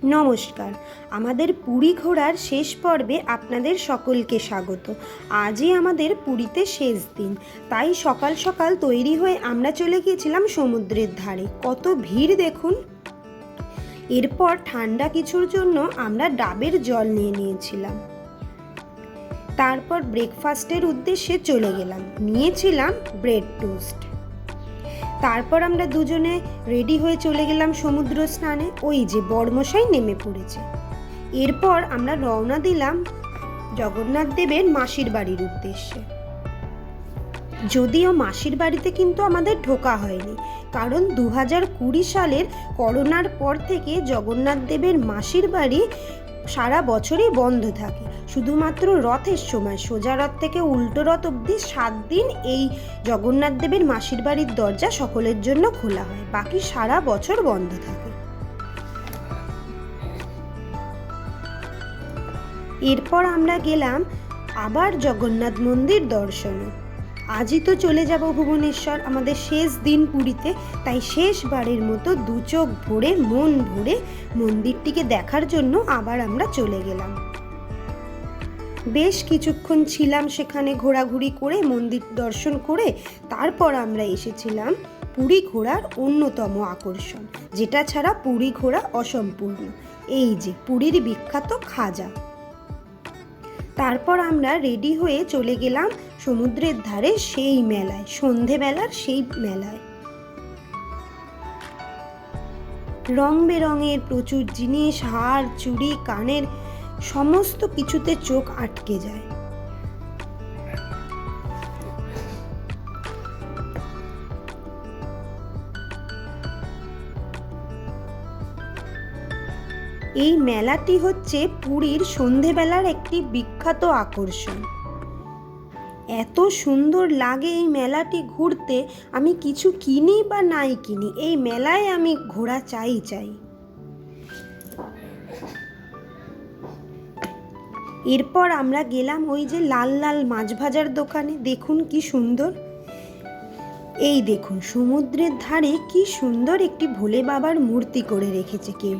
নমস্কার, আমাদের পুরী ঘোরার শেষ পর্বে আপনাদের সকলকে স্বাগত। আজই আমাদের পুরীতে শেষ দিন, তাই সকাল সকাল তৈরি হয়ে আমরা চলে গিয়েছিলাম সমুদ্রের ধারে। কত ভিড় দেখুন। এরপর ঠান্ডা কিছুর জন্য আমরা ডাবের জল নিয়ে নিয়েছিলাম। তারপর ব্রেকফাস্টের উদ্দেশ্যে চলে গেলাম, নিয়েছিলাম ব্রেড টোস্ট। তারপর আমরা দুজনে রেডি হয়ে চলে গেলাম সমুদ্র স্নানে। ওই যে বড়মশাই নেমে পড়েছে। এরপর আমরা রওনা দিলাম জগন্নাথ দেবের মাসির বাড়ির উদ্দেশ্যে। যদিও মাসির বাড়িতে কিন্তু আমাদের ঢোকা হয়নি, কারণ 2020 সালের করোনার পর থেকে জগন্নাথ দেবের মাসির বাড়ি সারা বছরই বন্ধ থাকে। শুধুমাত্র রথের সময় সোজা রথ থেকে উল্টো রথ অবধি 7 দিন এই জগন্নাথ দেবের মাসির বাড়ির দরজা সকলের জন্য খোলা হয়, বাকি সারা বছর বন্ধ থাকে। এরপর আমরা গেলাম আবার জগন্নাথ মন্দির দর্শনে। আজই তো চলে যাব ভুবনেশ্বর, আমাদের শেষ দিন পুরীতে, তাই শেষবারের মতো দু চোখ ভরে মন ভরে মন্দিরটিকে দেখার জন্য আবার আমরা চলে গেলাম। বেশ কিছুক্ষণ ছিলাম সেখানে, ঘোরাঘুরি করে মন্দির দর্শন করে তারপর আমরা এসেছিলাম পুরী ঘোরার অন্যতম আকর্ষণ, যেটা ছাড়া পুরী ঘোরা অসম্পূর্ণ, এই যে পুরীর বিখ্যাত খাজা। তারপর আমরা রেডি হয়ে চলে গেলাম সমুদ্রের ধারে সেই মেলায়, সন্ধেবেলার সেই মেলায়। রং বেরঙের প্রচুর জিনিস, হার, চুড়ি, কানের, সমস্ত কিছুতে চোখ আটকে যায়। এই মেলাটি হচ্ছে পুরীর সন্ধেবেলার একটি বিখ্যাত আকর্ষণ। এত সুন্দর লাগে এই মেলাটি ঘুরতে, আমি কিছু কিনি বা নাই কিনি, এই মেলায় আমি ঘোরা চাই। এরপর আমরা গেলাম ওই যে লাল লাল মাছ ভাজার দোকানে। দেখুন কি সুন্দর, এই দেখুন সমুদ্রের ধারে কি সুন্দর একটি ভোলে বাবার মূর্তি করে রেখেছে কেউ।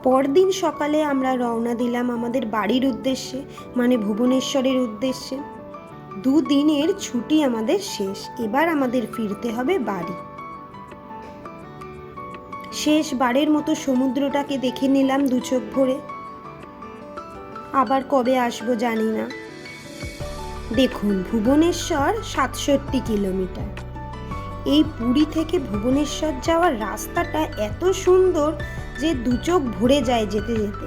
পরদিন সকালে আমরা রওনা দিলাম আমাদের বাড়ির উদ্দেশ্যে, মানে ভুবনেশ্বরের উদ্দেশ্যে। 2 দিনের ছুটি আমাদের শেষ, এবার আমাদের ফিরতে হবে বাড়ি। শেষবারের মতো সমুদ্রটাকে দেখে নিলাম 2 চোখ ভরে। আবার কবে আসবো জানি না। দেখুন ভুবনেশ্বর 67 কিলোমিটার। এই পুরী থেকে ভুবনেশ্বর যাওয়ার রাস্তাটা এত সুন্দর যে 2 চোখ ভরে যায় যেতে যেতে।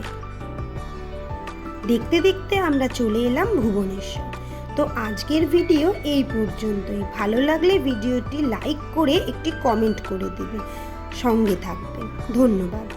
দেখতে দেখতে আমরা চলে এলাম ভুবনেশ্বর। তো আজকের ভিডিও এই পর্যন্তই। ভালো লাগলে ভিডিওটি লাইক করে একটি কমেন্ট করে দেবেন, সঙ্গে থাকবেন। ধন্যবাদ।